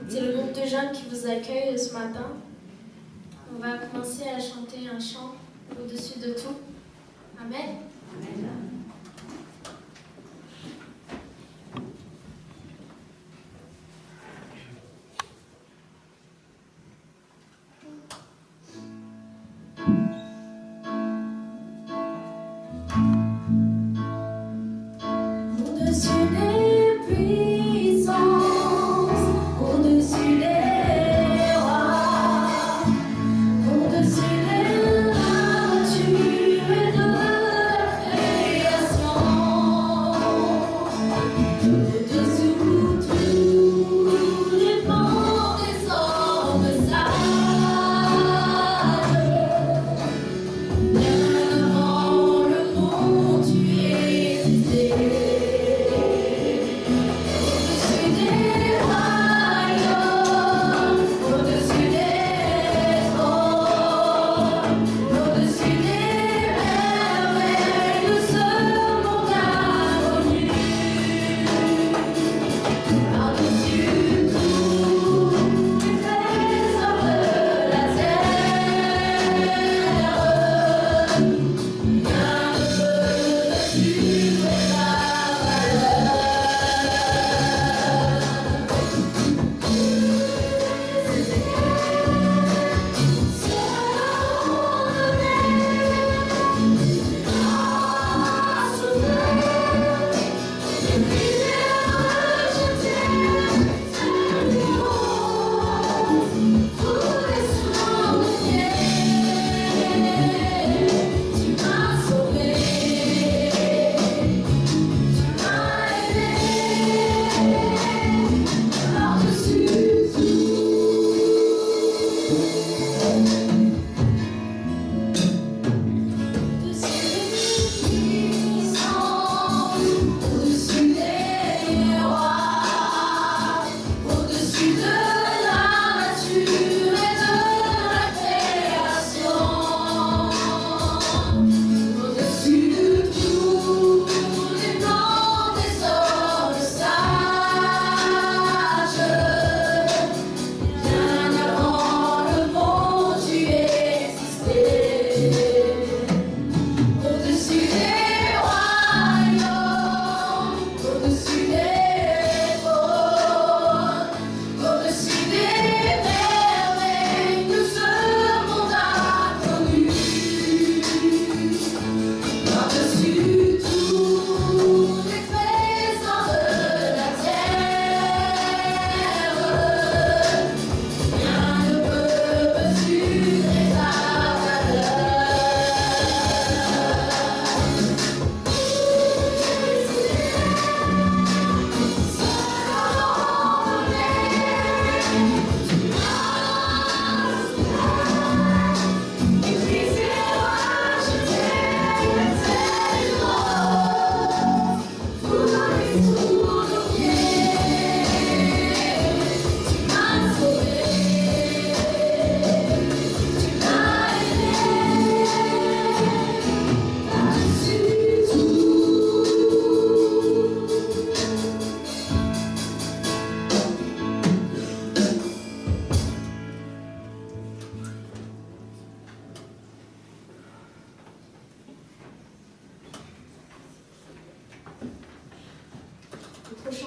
C'est le groupe de jeunes qui vous accueille ce matin. On va commencer à chanter un chant au-dessus de tout. Amen. Amen.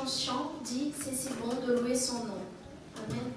Chant dit « C'est si bon de louer son nom ». Amen. Amen.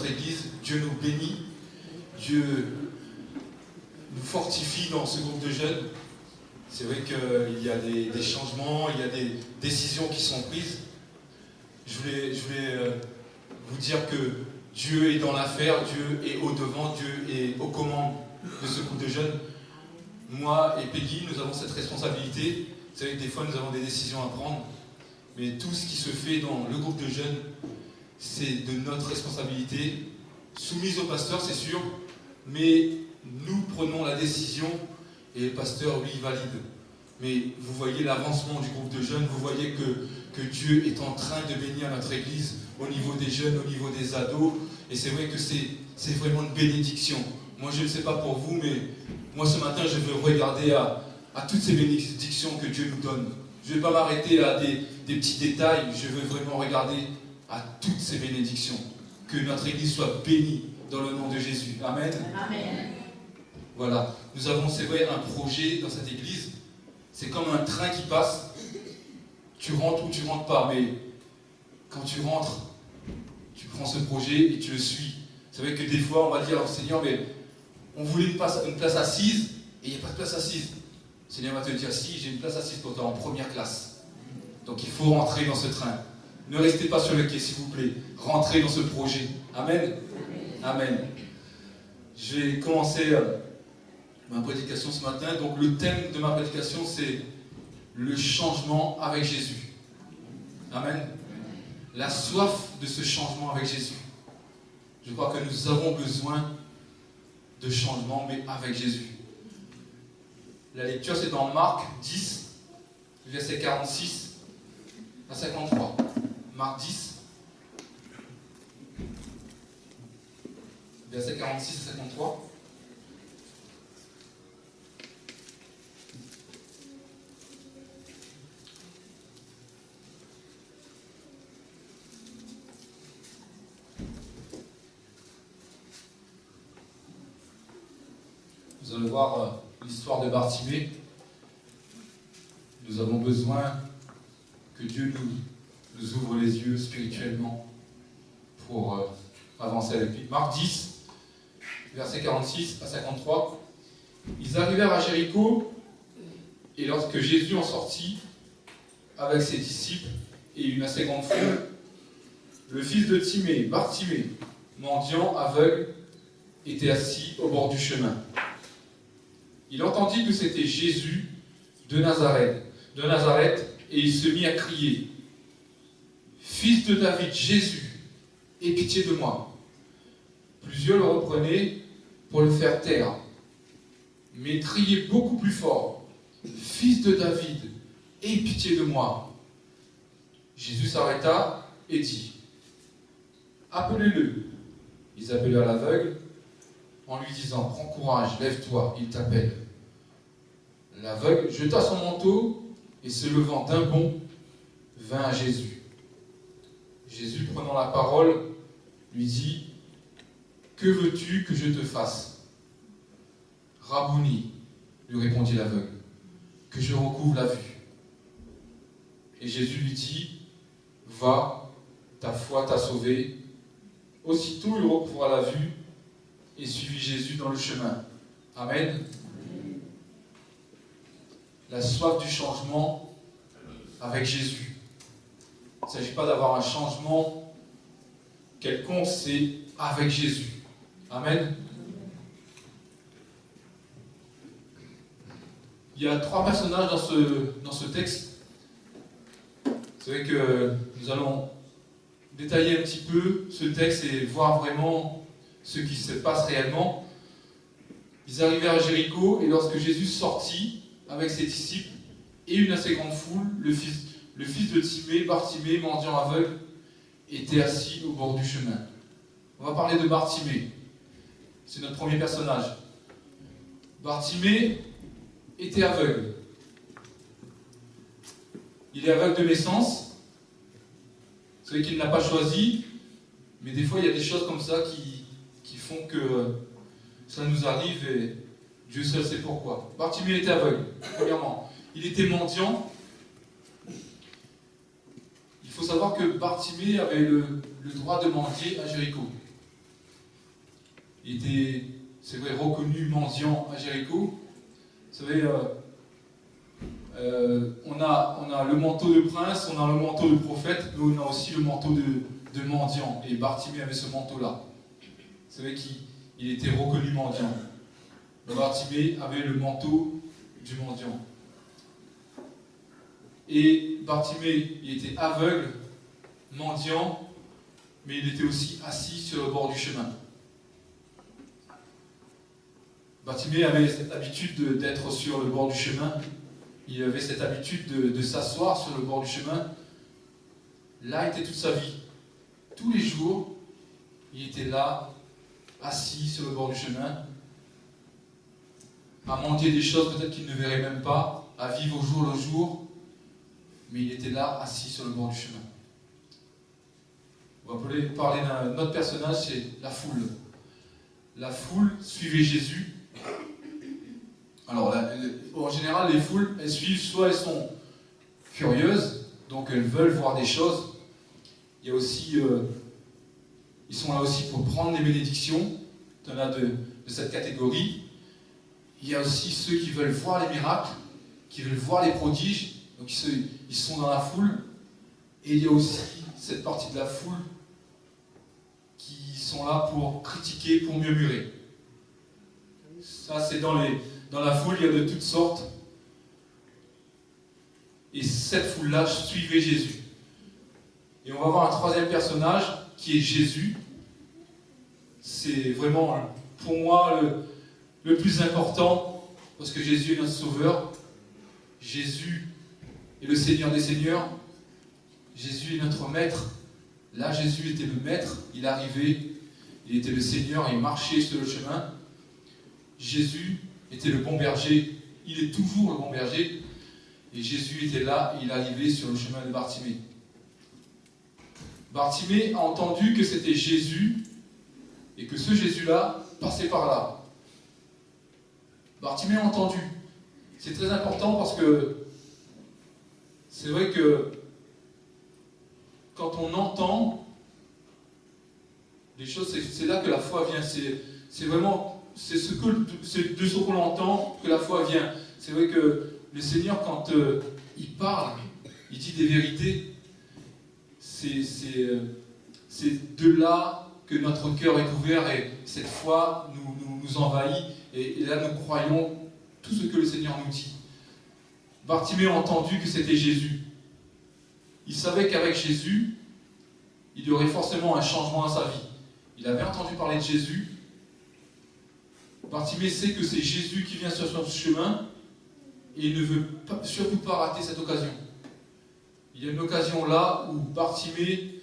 notre Église. Dieu nous bénit. Dieu nous fortifie dans ce groupe de jeunes. C'est vrai qu'il y a des changements, il y a des décisions qui sont prises. Je voulais vous dire que Dieu est dans l'affaire, Dieu est au-devant, Dieu est aux commandes de ce groupe de jeunes. Moi et Peggy, nous avons cette responsabilité. Vous savez que des fois, nous avons des décisions à prendre. Mais tout ce qui se fait dans le groupe de jeunes, c'est de notre responsabilité. Soumise au pasteur, c'est sûr. Mais nous prenons la décision et le pasteur, lui, valide. Mais vous voyez l'avancement du groupe de jeunes, vous voyez que Dieu est en train de bénir notre Église au niveau des jeunes, au niveau des ados. Et c'est vrai que c'est vraiment une bénédiction. Moi, je ne sais pas pour vous, mais moi, ce matin, je veux regarder à toutes ces bénédictions que Dieu nous donne. Je ne vais pas m'arrêter à des petits détails, je veux vraiment regarder à toutes ces bénédictions. Que notre Église soit bénie dans le nom de Jésus. Amen. Amen. Voilà. Nous avons, c'est vrai, un projet dans cette Église. C'est comme un train qui passe. Tu rentres ou tu ne rentres pas, mais quand tu rentres, tu prends ce projet et tu le suis. C'est vrai que des fois, on va dire, Seigneur, mais on voulait une place assise et il n'y a pas de place assise. Le Seigneur va te dire, si, j'ai une place assise pour toi en première classe. Donc il faut rentrer dans ce train. Ne restez pas sur le quai, s'il vous plaît. Rentrez dans ce projet. Amen. Amen. Je vais commencer ma prédication ce matin. Donc le thème de ma prédication, c'est le changement avec Jésus. Amen. La soif de ce changement avec Jésus. Je crois que nous avons besoin de changement, mais avec Jésus. La lecture, c'est dans Marc 10, verset 46 à 53. Marc 10, verset 46 à 53. Vous allez voir l'histoire de Bartimée. Nous avons besoin que Dieu nous ouvre les yeux spirituellement pour avancer avec lui. Marc 10, versets 46 à 53. Ils arrivèrent à Jéricho, et lorsque Jésus en sortit avec ses disciples et une assez grande foule, le fils de Timée, Bartimée, mendiant, aveugle, était assis au bord du chemin. Il entendit que c'était Jésus de Nazareth, et il se mit à crier, « Fils de David, Jésus, aie pitié de moi. » Plusieurs le reprenaient pour le faire taire, mais il criait beaucoup plus fort, « Fils de David, aie pitié de moi. » Jésus s'arrêta et dit, « Appelez-le. » Ils appelèrent l'aveugle en lui disant, « Prends courage, lève-toi, il t'appelle. » L'aveugle jeta son manteau et se levant d'un bond, vint à Jésus. Jésus, prenant la parole, lui dit, « Que veux-tu que je te fasse ?» « Rabouni, lui répondit l'aveugle, « que je recouvre la vue. » Et Jésus lui dit, « Va, ta foi t'a sauvé. » Aussitôt il recouvra la vue et suivit Jésus dans le chemin. Amen. La soif du changement avec Jésus. Il ne s'agit pas d'avoir un changement quelconque, c'est avec Jésus. Amen. Il y a 3 personnages dans ce texte. C'est vrai que nous allons détailler un petit peu ce texte et voir vraiment ce qui se passe réellement. Ils arrivèrent à Jéricho et lorsque Jésus sortit avec ses disciples et une assez grande foule, le fils de Timée, Bartimée, mendiant aveugle, était assis au bord du chemin. On va parler de Bartimée. C'est notre premier personnage. Bartimée était aveugle. Il est aveugle de naissance. C'est vrai qu'il n'a pas choisi, mais des fois il y a des choses comme ça qui font que ça nous arrive et Dieu seul sait pourquoi. Bartimée était aveugle, premièrement. Il était mendiant. Il faut savoir que Bartimée avait le droit de mendier à Jéricho. était, c'est vrai, reconnu mendiant à Jéricho. Vous savez, on a le manteau de prince, on a le manteau de prophète, mais on a aussi le manteau de mendiant. Et Bartimée avait ce manteau-là. Vous savez qu'il était reconnu mendiant. Bartimée avait le manteau du mendiant. Et Bartimée, il était aveugle, mendiant, mais il était aussi assis sur le bord du chemin. Bartimée avait cette habitude d'être sur le bord du chemin. Il avait cette habitude de s'asseoir sur le bord du chemin. Là était toute sa vie. Tous les jours, il était là, assis sur le bord du chemin, à mendier des choses peut-être qu'il ne verrait même pas, à vivre au jour le jour, mais il était là, assis sur le bord du chemin. On va parler d'un autre personnage, c'est la foule. La foule suivait Jésus. Alors, en général, les foules, elles suivent, soit elles sont curieuses, donc elles veulent voir des choses. Il y a aussi, ils sont là aussi pour prendre des bénédictions. Il y en a de cette catégorie. Il y a aussi ceux qui veulent voir les miracles, qui veulent voir les prodiges, donc ils sont dans la foule. Et il y a aussi cette partie de la foule qui sont là pour critiquer, pour murmurer. Ça, c'est dans la foule, il y a de toutes sortes. Et cette foule-là suivait Jésus. Et on va voir un troisième personnage qui est Jésus. C'est vraiment, pour moi, le plus important, parce que Jésus est notre sauveur. Jésus est le Seigneur des Seigneurs. Jésus est notre maître. Là, Jésus était le maître. Il arrivait, il était le Seigneur, il marchait sur le chemin. Jésus était le bon berger. Il est toujours le bon berger. Et Jésus était là, et il arrivait sur le chemin de Bartimée. Bartimée a entendu que c'était Jésus, et que ce Jésus-là passait par là. Bartimée a entendu. C'est très important parce que c'est vrai que quand on entend les choses, c'est là que la foi vient. C'est vraiment, c'est de ce qu'on entend que la foi vient. C'est vrai que le Seigneur, quand il parle, il dit des vérités. C'est de là que notre cœur est ouvert et cette foi nous envahit. Et là, nous croyons tout ce que le Seigneur nous dit. Bartimée a entendu que c'était Jésus. Il savait qu'avec Jésus, il y aurait forcément un changement à sa vie. Il avait entendu parler de Jésus. Bartimée sait que c'est Jésus qui vient sur son chemin et il ne veut surtout pas rater cette occasion. Il y a une occasion là où Bartimée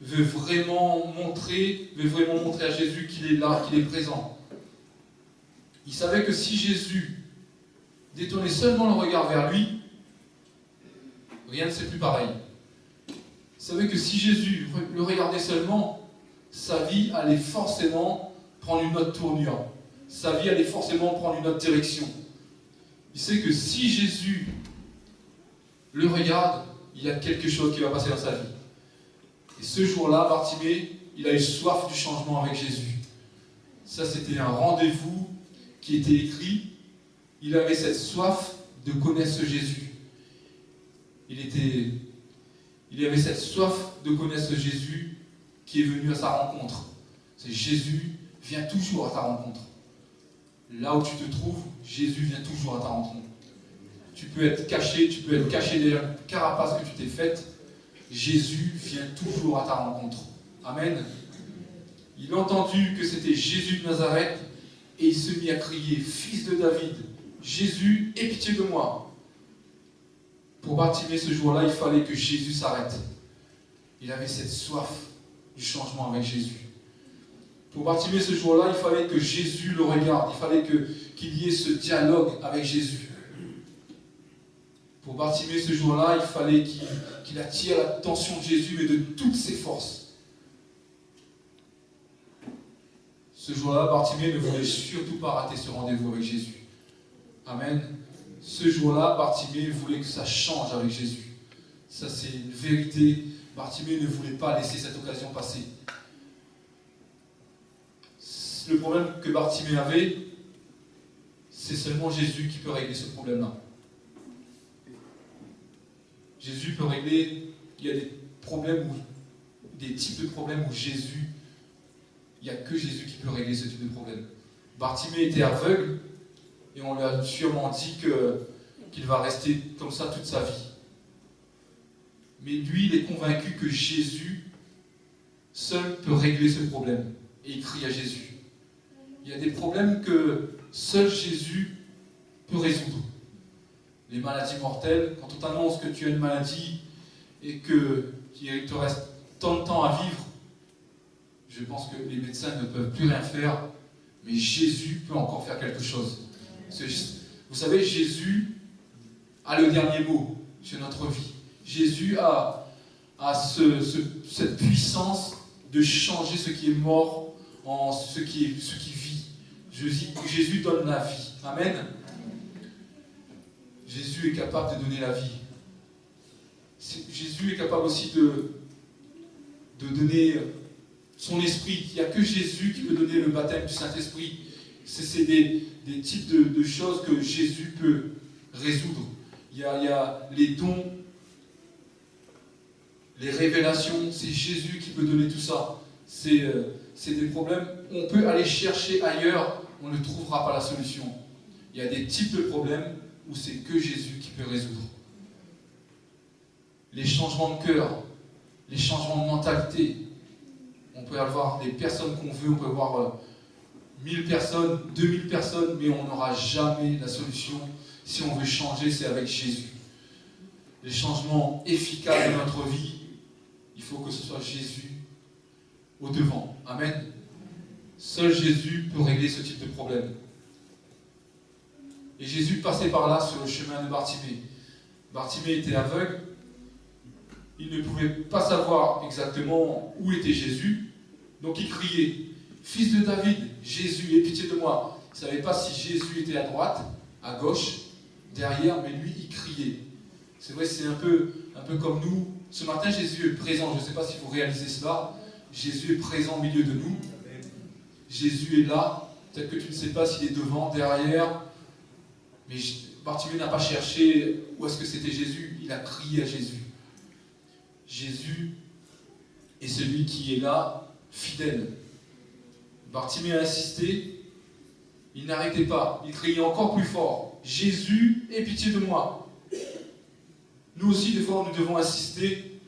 veut vraiment montrer à Jésus qu'il est là, qu'il est présent. Il savait que si Jésus détournait seulement le regard vers lui, rien ne serait plus pareil. Il savait que si Jésus le regardait seulement, sa vie allait forcément prendre une autre tournure. Sa vie allait forcément prendre une autre direction. Il sait que si Jésus le regarde, il y a quelque chose qui va passer dans sa vie. Et ce jour-là, Bartimée, il a eu soif du changement avec Jésus. Ça, c'était un rendez-vous qui était écrit. Il avait cette soif de connaître ce Jésus. Il avait cette soif de connaître ce Jésus qui est venu à sa rencontre. C'est Jésus vient toujours à ta rencontre. Là où tu te trouves, Jésus vient toujours à ta rencontre. Tu peux être caché derrière une carapace que tu t'es faite. Jésus vient toujours à ta rencontre. Amen. Il a entendu que c'était Jésus de Nazareth et il se mit à crier, Fils de David, Jésus, aie pitié de moi. Pour Bartimée ce jour-là, il fallait que Jésus s'arrête. Il avait cette soif du changement avec Jésus. Pour Bartimée ce jour-là, il fallait que Jésus le regarde. Il fallait qu'il y ait ce dialogue avec Jésus. Pour Bartimée ce jour-là, il fallait qu'il attire l'attention de Jésus, mais de toutes ses forces. Ce jour-là, Bartimée ne voulait surtout pas rater ce rendez-vous avec Jésus. Amen. Ce jour-là, Bartimée voulait que ça change avec Jésus. Ça, c'est une vérité. Bartimée ne voulait pas laisser cette occasion passer. le problème que Bartimée avait, c'est seulement Jésus qui peut régler ce problème-là. Jésus peut régler, il y a des problèmes, des types de problèmes où Jésus, il n'y a que Jésus qui peut régler ce type de problème. Bartimée était aveugle, et on lui a sûrement dit qu'il va rester comme ça toute sa vie. Mais lui, il est convaincu que Jésus seul peut régler ce problème. Et il crie à Jésus. Il y a des problèmes que seul Jésus peut résoudre. Les maladies mortelles, quand on t'annonce que tu as une maladie et qu'il te reste tant de temps à vivre, je pense que les médecins ne peuvent plus rien faire, mais Jésus peut encore faire quelque chose. Vous savez, Jésus a le dernier mot sur notre vie. Jésus a cette puissance de changer ce qui est mort en ce qui vit. Jésus donne la vie. Amen. Jésus est capable de donner la vie. Jésus est capable aussi de donner son esprit. Il n'y a que Jésus qui peut donner le baptême du Saint-Esprit. C'est des types de choses que Jésus peut résoudre. Il y a les dons, les révélations, c'est Jésus qui peut donner tout ça. C'est des problèmes, on peut aller chercher ailleurs, on ne trouvera pas la solution. Il y a des types de problèmes où c'est que Jésus qui peut résoudre. Les changements de cœur, les changements de mentalité. On peut avoir des personnes qu'on veut, on peut avoir 1000 personnes, 2000 personnes, mais on n'aura jamais la solution. Si on veut changer, c'est avec Jésus. Les changements efficaces de notre vie, il faut que ce soit Jésus au devant. Amen. Seul Jésus peut régler ce type de problème. Et Jésus passait par là sur le chemin de Bartimée. Bartimée était aveugle. Il ne pouvait pas savoir exactement où était Jésus. Donc il criait, « Fils de David, Jésus, aie pitié de moi. » Il ne savait pas si Jésus était à droite, à gauche, derrière, mais lui, il criait. C'est vrai, c'est un peu comme nous. Ce matin, Jésus est présent. Je ne sais pas si vous réalisez cela. Jésus est présent au milieu de nous. Jésus est là. Peut-être que tu ne sais pas s'il est devant, derrière. Mais Bartimée n'a pas cherché où est-ce que c'était Jésus. Il a crié à Jésus. Jésus est celui qui est là, fidèle. Bartimée a insisté. Il n'arrêtait pas. Il criait encore plus fort. Jésus, aie pitié de moi. Nous aussi, des fois, nous devons insister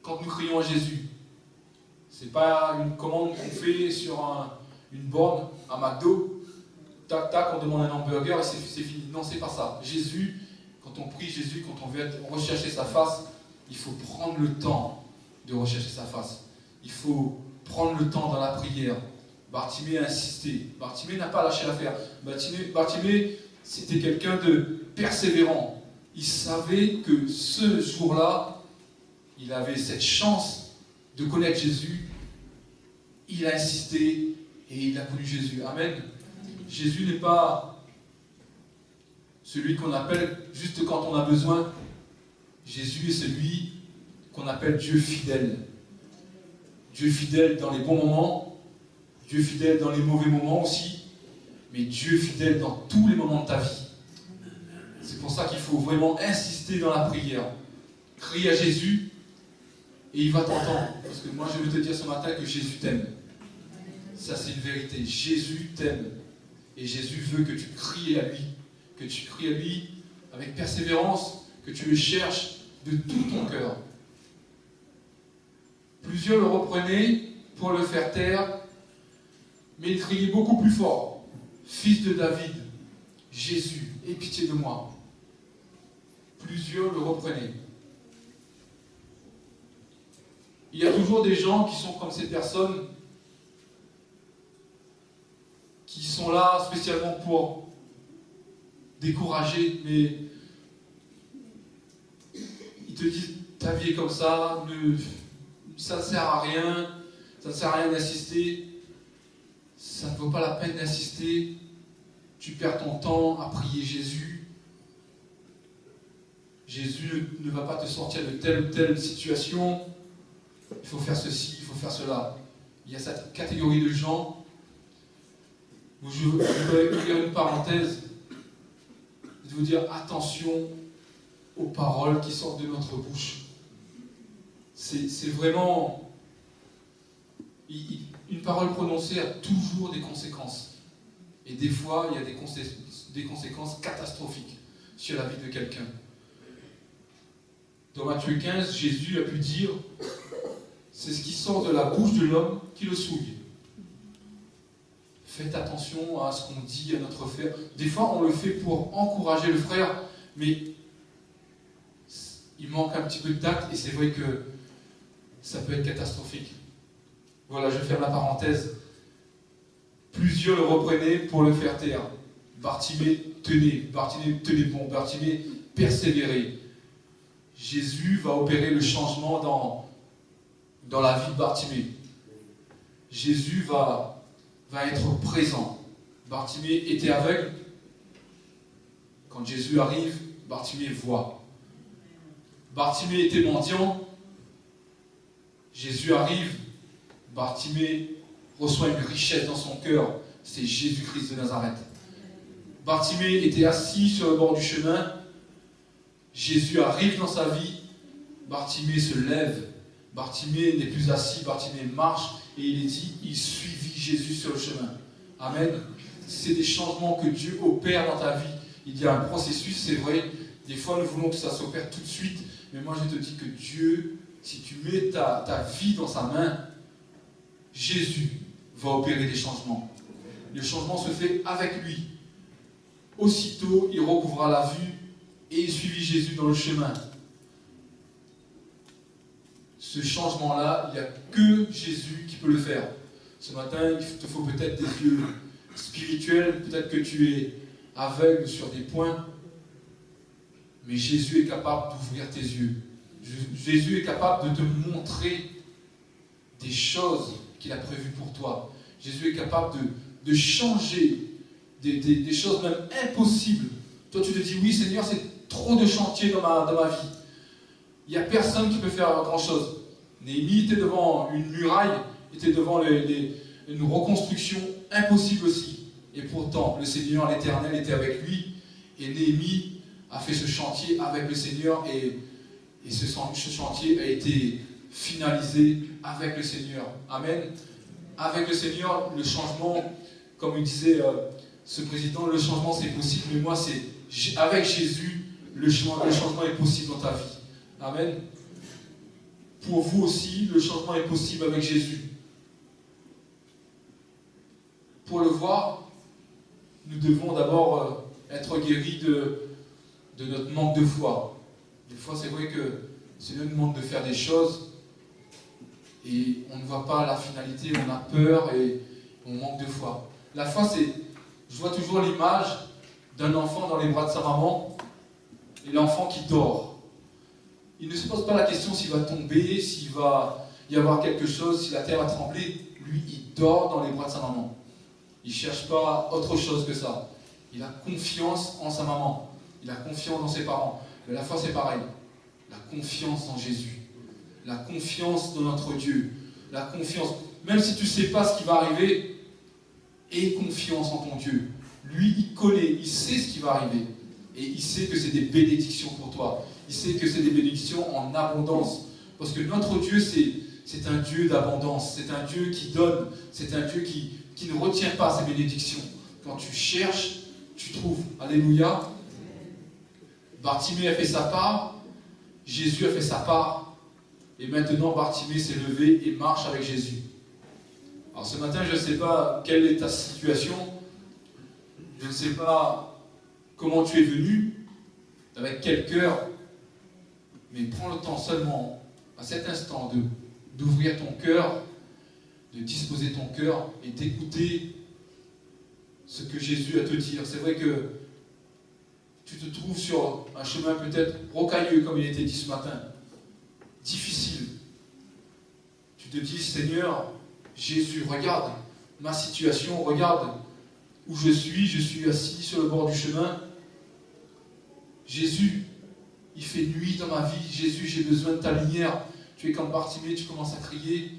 quand nous crions à Jésus. Ce n'est pas une commande qu'on fait sur une borne à McDo. Tac, tac, on demande un hamburger et c'est fini. Non, c'est pas ça. Jésus, quand on prie Jésus, quand on veut rechercher sa face, il faut prendre le temps de rechercher sa face. Il faut prendre le temps dans la prière. Bartimée a insisté. Bartimée n'a pas lâché l'affaire. Bartimée, c'était quelqu'un de persévérant. Il savait que ce jour-là, il avait cette chance de connaître Jésus. Il a insisté et il a connu Jésus. Amen. Jésus n'est pas celui qu'on appelle juste quand on a besoin. Jésus est celui qu'on appelle Dieu fidèle. Dieu fidèle dans les bons moments, Dieu fidèle dans les mauvais moments aussi, mais Dieu fidèle dans tous les moments de ta vie. C'est pour ça qu'il faut vraiment insister dans la prière. Crie à Jésus et il va t'entendre. Parce que moi je veux te dire ce matin que Jésus t'aime. Ça c'est une vérité. Jésus t'aime. Et Jésus veut que tu cries à lui. Que tu cries à lui avec persévérance. Que tu le cherches de tout ton cœur. Plusieurs le reprenaient pour le faire taire. Mais il criait beaucoup plus fort. Fils de David, Jésus, aie pitié de moi. Plusieurs le reprenaient. Il y a toujours des gens qui sont comme ces personnes qui sont là spécialement pour décourager, mais ils te disent ta vie est comme ça, ça ne sert à rien, ça ne sert à rien d'insister, ça ne vaut pas la peine d'insister, tu perds ton temps à prier Jésus. Jésus ne va pas te sortir de telle ou telle situation. Il faut faire ceci, il faut faire cela. il y a cette catégorie de gens où je voudrais ouvrir une parenthèse et de vous dire attention aux paroles qui sortent de notre bouche. C'est vraiment... Une parole prononcée a toujours des conséquences. Et des fois, il y a des conséquences catastrophiques sur la vie de quelqu'un. Dans Matthieu 15, Jésus a pu dire « C'est ce qui sort de la bouche de l'homme qui le souille ». Faites attention à ce qu'on dit à notre frère. Des fois, on le fait pour encourager le frère, mais il manque un petit peu de tact et c'est vrai que ça peut être catastrophique. Voilà, je ferme la parenthèse. Plusieurs le reprenaient pour le faire taire. Bartimée, tenez bon, Bartimée, persévérez. Jésus va opérer le changement dans la vie de Bartimée. Jésus va être présent. Bartimée était aveugle. Quand Jésus arrive, Bartimée voit. Bartimée était mendiant. Jésus arrive. Bartimée reçoit une richesse dans son cœur. C'est Jésus-Christ de Nazareth. Bartimée était assis sur le bord du chemin. Jésus arrive dans sa vie. Bartimée se lève. Bartimée n'est plus assis. Bartimée marche. Et il est dit, il suivit Jésus sur le chemin. Amen. C'est des changements que Dieu opère dans ta vie. Il y a un processus, c'est vrai. Des fois, nous voulons que ça s'opère tout de suite. Mais moi, je te dis que Dieu, si tu mets ta vie dans sa main, Jésus va opérer des changements. Le changement se fait avec lui. Aussitôt, il recouvra la vue et il suivit Jésus dans le chemin. Ce changement-là, il n'y a que Jésus qui peut le faire. Ce matin, il te faut peut-être des yeux spirituels, peut-être que tu es aveugle sur des points, mais Jésus est capable d'ouvrir tes yeux. Jésus est capable de te montrer des choses qu'il a prévues pour toi. Jésus est capable de changer des choses même impossibles. Toi, tu te dis, oui Seigneur, c'est trop de chantier dans ma vie. Il n'y a personne qui peut faire grand-chose. Néhémie était devant une muraille, était devant une reconstruction impossible aussi. Et pourtant, le Seigneur, l'Éternel, était avec lui. Et Néhémie a fait ce chantier avec le Seigneur. Et ce chantier a été finalisé avec le Seigneur. Amen. Avec le Seigneur, le changement, comme il disait ce président, le changement c'est possible. Mais moi, c'est avec Jésus, le changement est possible dans ta vie. Amen. Pour vous aussi, le changement est possible avec Jésus. Pour le voir, nous devons d'abord être guéris de notre manque de foi. Des fois, c'est vrai que le Seigneur nous demande de faire des choses et on ne voit pas la finalité, on a peur et on manque de foi. La foi, je vois toujours l'image d'un enfant dans les bras de sa maman et l'enfant qui dort. Il ne se pose pas la question s'il va tomber, s'il va y avoir quelque chose, si la terre va trembler. Lui, il dort dans les bras de sa maman. Il ne cherche pas autre chose que ça. Il a confiance en sa maman. Il a confiance dans ses parents. Mais la foi, c'est pareil. La confiance en Jésus. La confiance dans notre Dieu. La confiance. Même si tu ne sais pas ce qui va arriver, aie confiance en ton Dieu. Lui, il connaît, il sait ce qui va arriver. Et il sait que c'est des bénédictions pour toi. Il sait que c'est des bénédictions en abondance. Parce que notre Dieu, c'est un Dieu d'abondance. C'est un Dieu qui donne. C'est un Dieu qui ne retient pas ses bénédictions. Quand tu cherches, tu trouves. Alléluia. Bartimée a fait sa part. Jésus a fait sa part. Et maintenant, Bartimée s'est levé et marche avec Jésus. Alors ce matin, je ne sais pas quelle est ta situation. Je ne sais pas comment tu es venu, avec quel cœur. Mais prends le temps seulement, à cet instant, d'ouvrir ton cœur, de disposer ton cœur et d'écouter ce que Jésus a à te dire. C'est vrai que tu te trouves sur un chemin peut-être rocailleux, comme il était dit ce matin, difficile. Tu te dis, Seigneur, Jésus, regarde ma situation, regarde où je suis assis sur le bord du chemin. Jésus, il fait nuit dans ma vie. Jésus, j'ai besoin de ta lumière. Tu es comme Bartimée, tu commences à crier.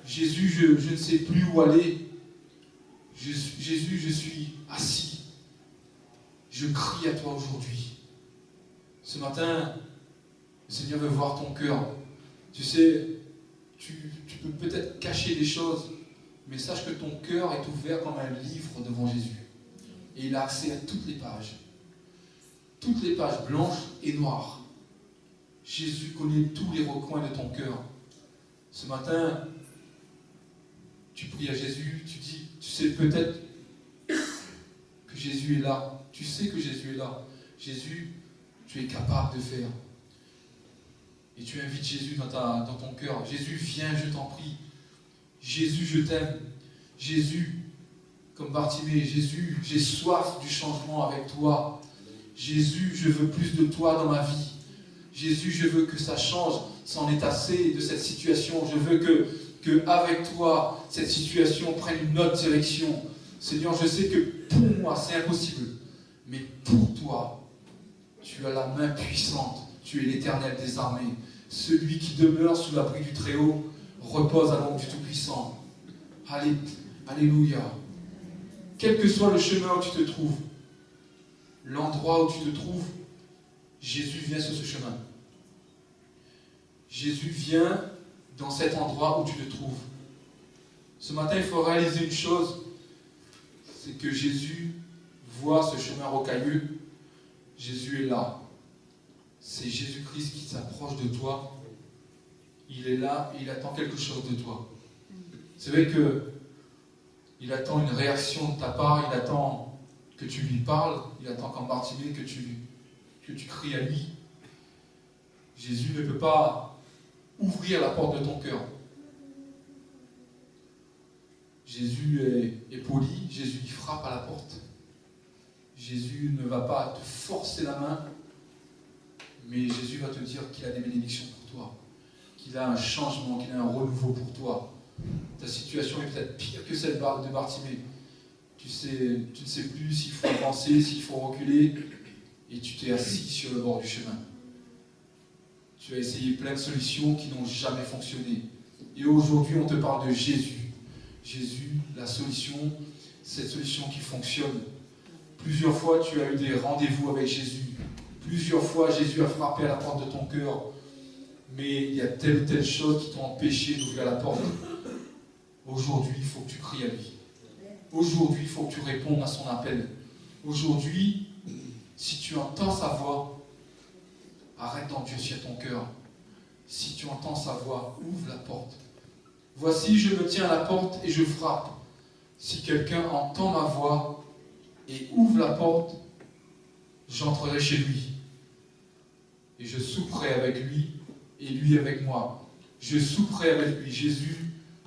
Jésus, je ne sais plus où aller. Jésus, je suis assis. Je crie à toi aujourd'hui. Ce matin, le Seigneur veut voir ton cœur. Tu sais, tu peux peut-être cacher des choses, mais sache que ton cœur est ouvert comme un livre devant Jésus. Et il a accès à toutes les pages. Toutes les pages blanches et noires. Jésus connaît tous les recoins de ton cœur. Ce matin, tu pries à Jésus, tu dis, tu sais peut-être que Jésus est là. Tu sais que Jésus est là. Jésus, tu es capable de faire. Et tu invites Jésus dans ton cœur. Jésus, viens, je t'en prie. Jésus, je t'aime. Jésus, comme Bartimée, Jésus, j'ai soif du changement avec toi. Jésus, je veux plus de toi dans ma vie. Jésus, je veux que ça change. C'en est assez de cette situation. Je veux que avec toi, cette situation prenne une autre direction. Seigneur, je sais que pour moi, c'est impossible. Mais pour toi, tu as la main puissante. Tu es l'Éternel des armées. Celui qui demeure sous l'abri du Très-Haut repose à l'ombre du Tout-Puissant. Alléluia. Quel que soit le chemin où tu te trouves, l'endroit où tu te trouves, Jésus vient sur ce chemin. Jésus vient dans cet endroit où tu te trouves. Ce matin, il faut réaliser une chose, c'est que Jésus voit ce chemin rocailleux. Jésus est là. C'est Jésus-Christ qui s'approche de toi. Il est là et il attend quelque chose de toi. C'est vrai qu'il attend une réaction de ta part, il attend que tu lui parles, il attend comme Bartimée que tu cries à lui. Jésus ne peut pas ouvrir la porte de ton cœur. Jésus est poli, Jésus il frappe à la porte. Jésus ne va pas te forcer la main, mais Jésus va te dire qu'il a des bénédictions pour toi, qu'il a un changement, qu'il a un renouveau pour toi. Ta situation est peut-être pire que celle de Bartimée. Tu ne sais plus s'il faut avancer, s'il faut reculer, et tu t'es assis sur le bord du chemin. Tu as essayé plein de solutions qui n'ont jamais fonctionné. Et aujourd'hui, on te parle de Jésus. Jésus, la solution, cette solution qui fonctionne. Plusieurs fois, tu as eu des rendez-vous avec Jésus. Plusieurs fois, Jésus a frappé à la porte de ton cœur. Mais il y a telle ou telle chose qui t'ont empêché d'ouvrir la porte. Aujourd'hui, il faut que tu cries à lui. Aujourd'hui, il faut que tu répondes à son appel. Aujourd'hui, si tu entends sa voix, arrête d'endurcir ton cœur. Si tu entends sa voix, ouvre la porte. Voici, je me tiens à la porte et je frappe. Si quelqu'un entend ma voix et ouvre la porte, j'entrerai chez lui. Et je souperai avec lui et lui avec moi. Je souperai avec lui. Jésus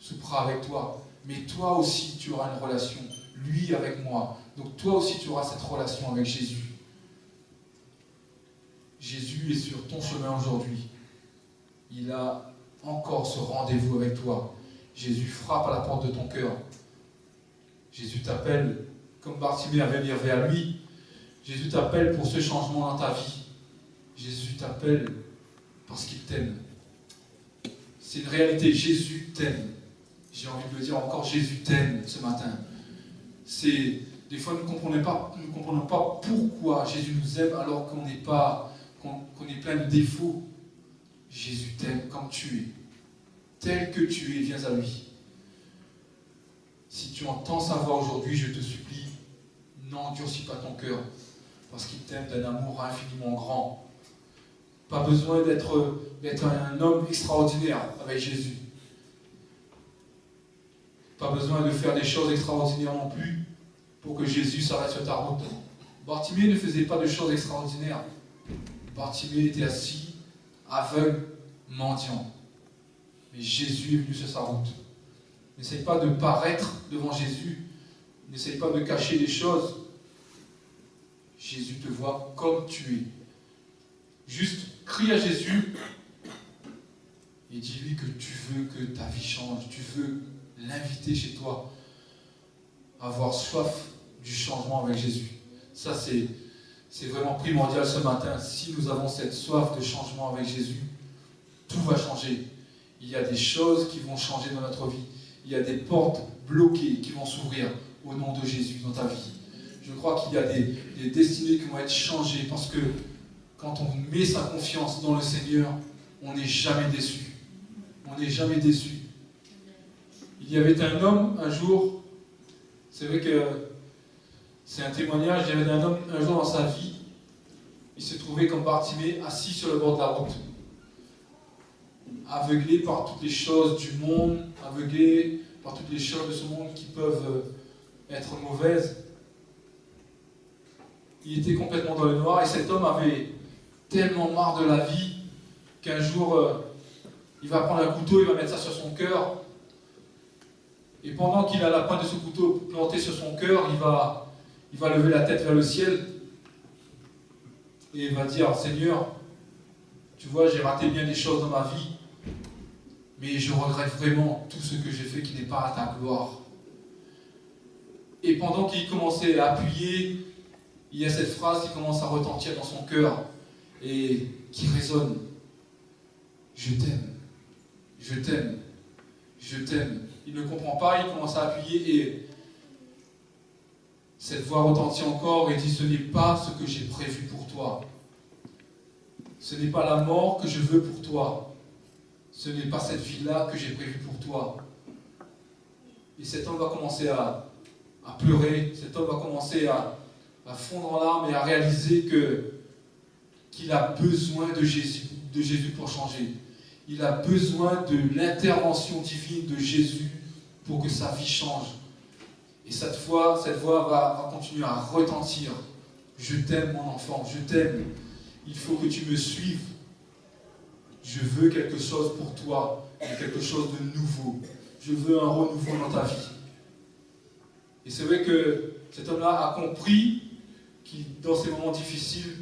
soupera avec toi. Mais toi aussi, tu auras une relation. Lui avec moi. Donc toi aussi, tu auras cette relation avec Jésus. Jésus est sur ton chemin aujourd'hui. Il a encore ce rendez-vous avec toi. Jésus frappe à la porte de ton cœur. Jésus t'appelle, comme Bartimée, à venir vers lui. Jésus t'appelle pour ce changement dans ta vie. Jésus t'appelle parce qu'il t'aime. C'est une réalité, Jésus t'aime. J'ai envie de le dire encore, Jésus t'aime ce matin. Des fois, nous ne comprenons pas pourquoi Jésus nous aime alors qu'on est plein de défauts. Jésus t'aime comme tu es. Tel que tu es, viens à lui. Si tu entends sa voix aujourd'hui, je te supplie, n'endurcis pas ton cœur, parce qu'il t'aime d'un amour infiniment grand. Pas besoin d'être un homme extraordinaire avec Jésus. Pas besoin de faire des choses extraordinaires non plus pour que Jésus s'arrête sur ta route. Bartimée ne faisait pas de choses extraordinaires. Bartimée était assis, aveugle, mendiant. Mais Jésus est venu sur sa route. N'essaye pas de paraître devant Jésus. N'essaye pas de cacher des choses. Jésus te voit comme tu es. Juste crie à Jésus et dis-lui que tu veux que ta vie change. Tu veux l'inviter chez toi. Avoir soif du changement avec Jésus. Ça, c'est vraiment primordial ce matin. Si nous avons cette soif de changement avec Jésus, tout va changer. il y a des choses qui vont changer dans notre vie. Il y a des portes bloquées qui vont s'ouvrir au nom de Jésus dans ta vie. Je crois qu'il y a des destinées qui vont être changées parce que quand on met sa confiance dans le Seigneur, on n'est jamais déçu. On n'est jamais déçu. Il y avait un homme un jour, c'est vrai que c'est un témoignage, il y avait un homme un jour dans sa vie, il se trouvait comme Bartimée assis sur le bord de la route, aveuglé par toutes les choses du monde, aveuglé par toutes les choses de ce monde qui peuvent être mauvaises. Il était complètement dans le noir et cet homme avait tellement marre de la vie qu'un jour il va prendre un couteau, il va mettre ça sur son cœur et pendant qu'il a la pointe de ce couteau plantée sur son cœur, il va lever la tête vers le ciel et il va dire: Seigneur, tu vois, j'ai raté bien des choses dans ma vie, mais je regrette vraiment tout ce que j'ai fait qui n'est pas à ta gloire. Et pendant qu'il commençait à appuyer, il y a cette phrase qui commence à retentir dans son cœur et qui résonne: je t'aime, je t'aime, je t'aime. Il ne comprend pas, il commence à appuyer et cette voix retentit encore et dit: ce n'est pas ce que j'ai prévu pour toi. Ce n'est pas la mort que je veux pour toi. Ce n'est pas cette vie-là que j'ai prévue pour toi. Et cet homme va commencer à pleurer, cet homme va commencer à fondre en larmes et à réaliser qu'il a besoin de Jésus pour changer. Il a besoin de l'intervention divine de Jésus pour que sa vie change. Et cette voix va continuer à retentir. Je t'aime, mon enfant, je t'aime. Il faut que tu me suives. Je veux quelque chose pour toi, quelque chose de nouveau. Je veux un renouveau dans ta vie. Et c'est vrai que cet homme-là a compris dans ces moments difficiles,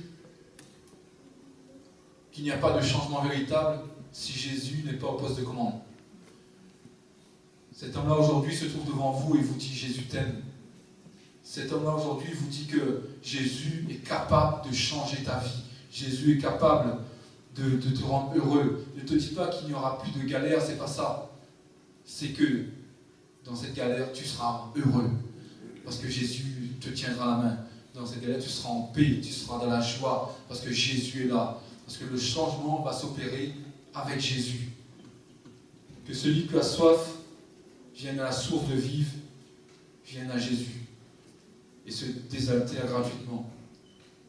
qu'il n'y a pas de changement véritable si Jésus n'est pas au poste de commande. Cet homme-là aujourd'hui se trouve devant vous et vous dit: Jésus t'aime. Cet homme-là aujourd'hui vous dit que Jésus est capable de changer ta vie. Jésus est capable de te rendre heureux. Ne te dis pas qu'il n'y aura plus de galère, c'est pas ça. C'est que dans cette galère, tu seras heureux. Parce que Jésus te tiendra la main. Dans cette galère, tu seras en paix, tu seras dans la joie. Parce que Jésus est là. Parce que le changement va s'opérer avec Jésus. Que celui qui a soif vienne à la source de vivre, vienne à Jésus. Et se désaltère gratuitement.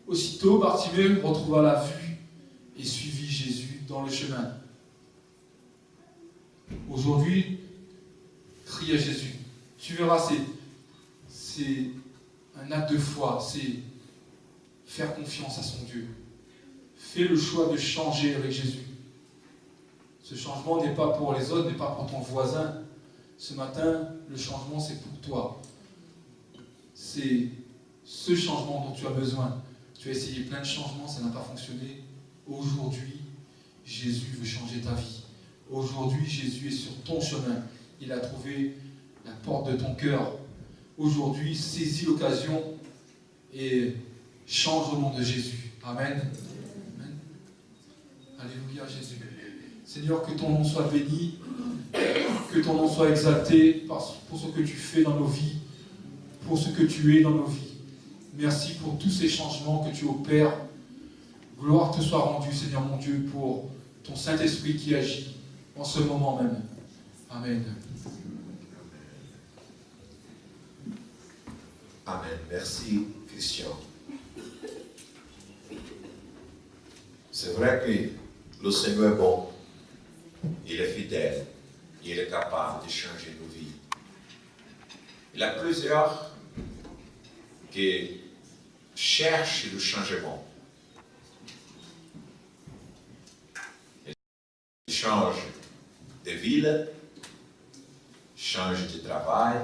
Aussitôt, Bartimée retrouva la vue et suivit Jésus dans le chemin. Aujourd'hui, crie à Jésus. Tu verras, c'est un acte de foi, c'est faire confiance à son Dieu. Fais le choix de changer avec Jésus. Ce changement n'est pas pour les autres, n'est pas pour ton voisin. Ce matin, le changement, c'est pour toi. C'est ce changement dont tu as besoin. Tu as essayé plein de changements, ça n'a pas fonctionné. Aujourd'hui, Jésus veut changer ta vie. Aujourd'hui, Jésus est sur ton chemin. Il a trouvé la porte de ton cœur. Aujourd'hui, saisis l'occasion et change au nom de Jésus. Amen. Amen. Alléluia, Jésus. Seigneur, que ton nom soit béni, que ton nom soit exalté pour ce que tu fais dans nos vies, pour ce que tu es dans nos vies. Merci pour tous ces changements que tu opères. Gloire te soit rendue, Seigneur mon Dieu, pour ton Saint-Esprit qui agit en ce moment même. Amen. Amen. Merci, Christian. C'est vrai que le Seigneur est bon, il est fidèle, il est capable de changer nos vies. Il y a plusieurs qui cherchent le changement. Ils changent de ville, changent de travail,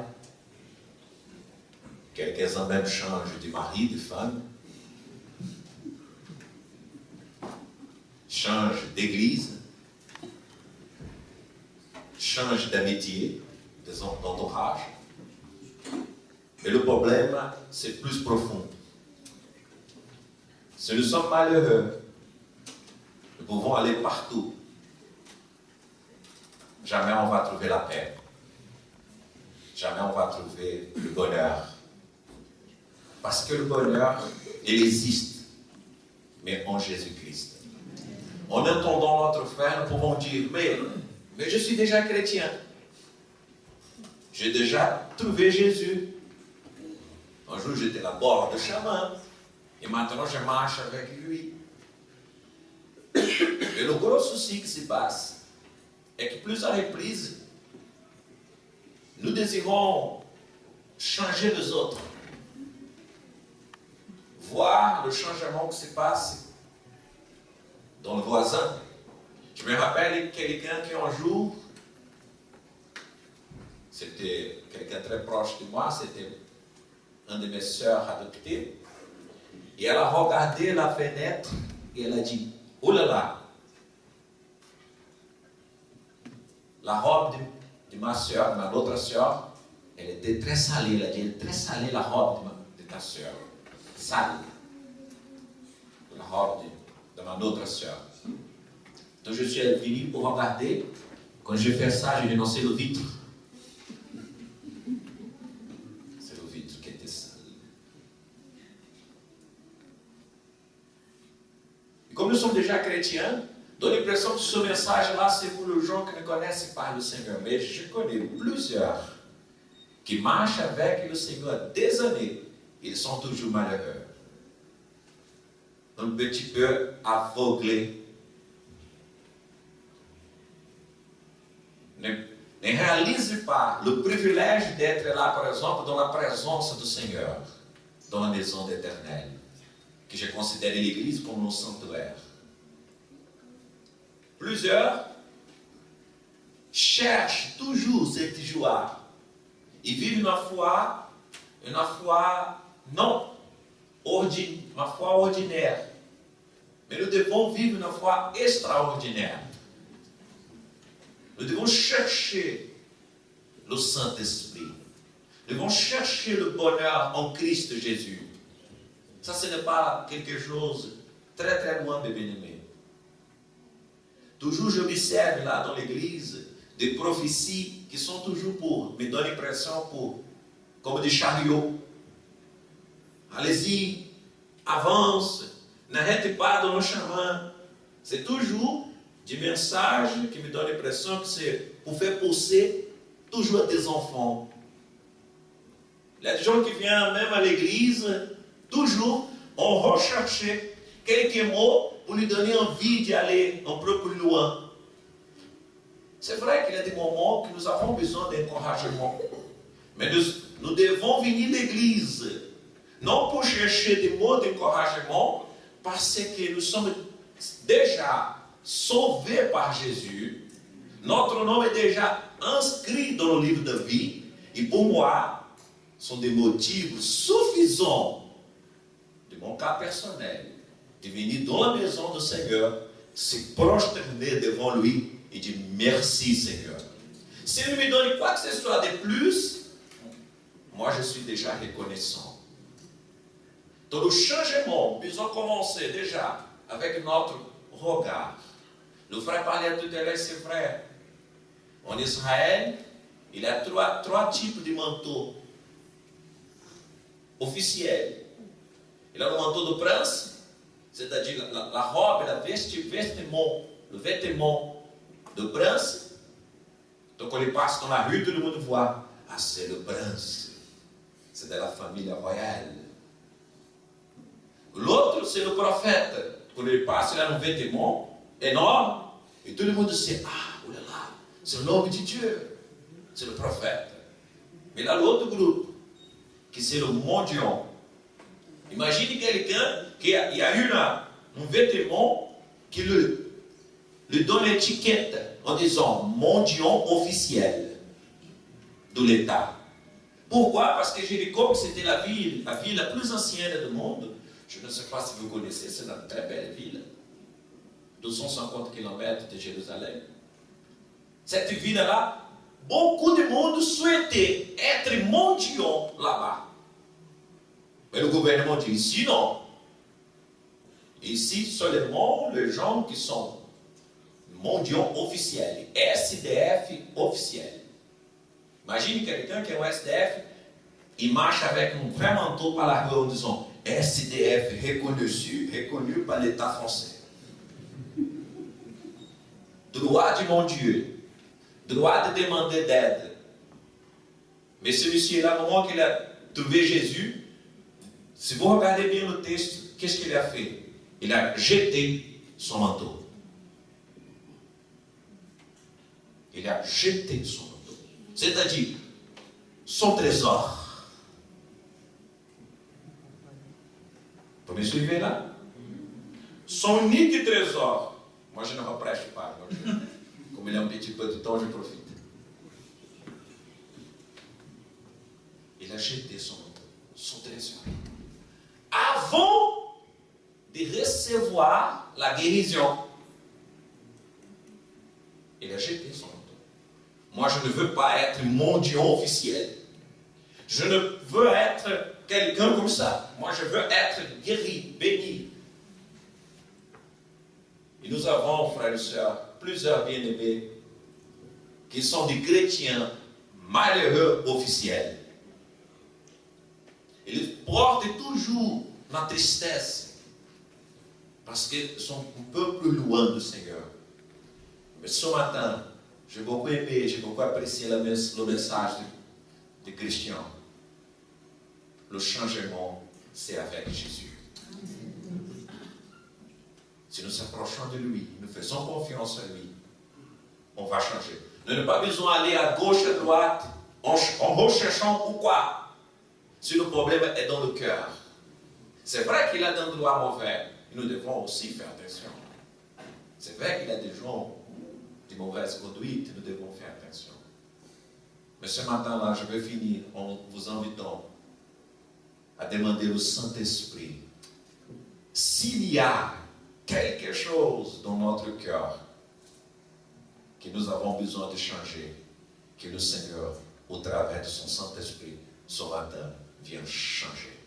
quelques-uns même changent de mari, de femme, changent d'église, changent d'amitié, d'entourage. Mais le problème, c'est plus profond. Si nous sommes malheureux, nous pouvons aller partout. jamais on va trouver la paix. Jamais on va trouver le bonheur. Parce que le bonheur, il existe, mais en Jésus-Christ. En entendant notre frère, nous pouvons dire, mais je suis déjà chrétien. J'ai déjà trouvé Jésus. Un jour, j'étais à bord de chemin. Et maintenant, je marche avec lui. Et le gros souci qui se passe est que plusieurs reprises, nous désirons changer les autres. Voir le changement qui se passe dans le voisin. Je me rappelle quelqu'un qui un jour, c'était quelqu'un très proche de moi, c'était une de mes sœurs adoptées, et elle a regardé la fenêtre et elle a dit, oh là là, la robe de ma sœur, ma autre sœur, elle était très salée, elle a dit, elle est très salée la robe de ta sœur, sale, la robe de ma autre sœur. Donc je suis venu pour regarder. Quand j'ai fait ça, j'ai dit non, c'est le vitre. C'est le vitre qui était sale. Et comme nous sommes déjà chrétiens, donne l'impression que ce message-là, c'est pour les gens qui ne connaissent pas le Seigneur. Mais je connais plusieurs qui marchent avec le Seigneur des années. Ils sont toujours malheureux. Un petit peu aveuglés. Ne réalise pas le privilège d'être là, par exemple, dans la présence du Seigneur, dans la maison d'Éternel, que je considère l'Église comme un sanctuaire. Plusieurs cherchent toujours cette joie. Ils vivent une foi non uma foi ordinaire. Mais nous devons vivre une foi extraordinaire. Nous devons chercher le Saint-Esprit. Nous devons chercher le bonheur en Christ Jésus. Ça, ce n'est pas quelque chose très très loin, mes bien-aimés. Toujours, j'observe là dans l'église des prophéties qui sont toujours me donnent l'impression comme des chariots. Allez-y, avance, n'arrêtez pas dans le chemin. C'est toujours des messages qui me donnent l'impression que c'est pour faire pousser toujours des enfants. Il y a des gens qui viennent même à l'église, toujours, on recherche quelques mots pour lui donner envie d'y aller un peu plus loin. C'est vrai qu'il y a des moments que nous avons besoin d'encouragement. Mais nous devons venir à l'église, non pour chercher des mots d'encouragement, parce que nous sommes déjà sauvés par Jésus. Notre nom est déjà inscrit dans le livre de vie. Et pour moi, ce sont des motifs suffisants, de mon cas personnel, de venir dans la maison du Seigneur, se prosterner devant lui et dire merci Seigneur. S'il me donne quoi que ce soit de plus, moi je suis déjà reconnaissant. Donc le changement, nous avons commencé déjà avec notre regard. Le frère parlait tout à l'heure, c'est vrai. En Israël, il y a trois types de manteaux officiels. Il y a le manteau de prince, c'est-à-dire la robe, le vêtement de prince. Donc on les passe dans la rue, tout le monde voit. Ah, c'est le prince. C'est de la famille royale. L'autre, c'est le prophète. Quand il passe, il a un vêtement énorme. Et tout le monde sait, ah, oulala, c'est l'homme de Dieu. C'est le prophète. Mais là, l'autre groupe, qui c'est le mendiant. Imagine quelqu'un qui a eu un vêtement qui lui donne l'étiquette en disant mendiant officiel de l'État. Pourquoi? Parce que Jéricho, c'était la ville la plus ancienne du monde. Je ne sais pas si vous connaissez, c'est une très belle ville. 250 km de Jérusalem. Cette ville-là, beaucoup de monde souhaitait être mendiant là-bas. Mais le gouvernement dit ici non. Ici seulement les gens qui sont mondiaux officiels, SDF officiels. Imagine quelqu'un qui est un SDF, il marche avec un vrai manteau par la rue en disant SDF reconnu par l'État français. Droit du mon Dieu, droit de demander d'aide. Mais celui-ci, là, au moment qu'il a trouvé Jésus, si vous regardez bien le texte, qu'est-ce qu'il a fait? Il a jeté son manteau. Il a jeté son manteau. C'est-à-dire, son trésor. Vous me suivez là? Son unique trésor. Moi, je ne reprêche pas. Comme il y a un petit peu de temps, je profite. Il a jeté son trésor. Avant de recevoir la guérison, il a jeté son manteau. Moi, je ne veux pas être mendiant officiel. Je ne veux être quelqu'un comme ça. Moi, je veux être guéri, béni. Et nous avons, frères et sœurs, plusieurs bien-aimés qui sont des chrétiens malheureux officiels. Ils portent toujours la tristesse parce qu'ils sont un peu plus loin du Seigneur. Mais ce matin, j'ai beaucoup aimé, j'ai beaucoup apprécié le message de Christian. Le changement, c'est avec Jésus. Si nous s'approchons de lui, nous faisons confiance en lui, on va changer. Nous n'avons pas besoin d'aller à gauche, à droite, en recherchant pourquoi. Si le problème est dans le cœur. C'est vrai qu'il a des endroits mauvais, et nous devons aussi faire attention. C'est vrai qu'il y a des gens de mauvaises conduites, nous devons faire attention. Mais ce matin-là, je vais finir en vous invitant à demander au Saint-Esprit s'il y a quelque chose dans notre cœur que nous avons besoin de changer, que le Seigneur, au travers de son Saint-Esprit, ce matin, vient changer.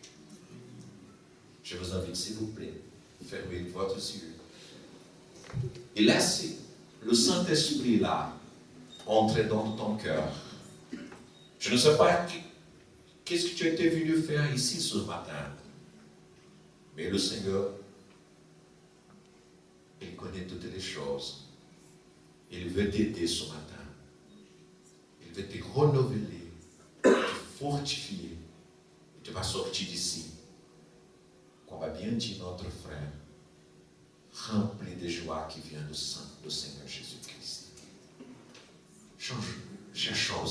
Je vous invite, s'il vous plaît, fermez votre yeux et laissez le Saint-Esprit là entrer dans ton cœur. Je ne sais pas qu'est-ce que tu étais venu faire ici ce matin, mais le Seigneur, il connaît toutes les choses. Il veut t'aider ce matin. Il veut te renouveler, te fortifier. Et tu vas sortir d'ici, comme a bien dit notre frère, rempli de joie qui vient du sang du Seigneur Jésus-Christ. Cherchons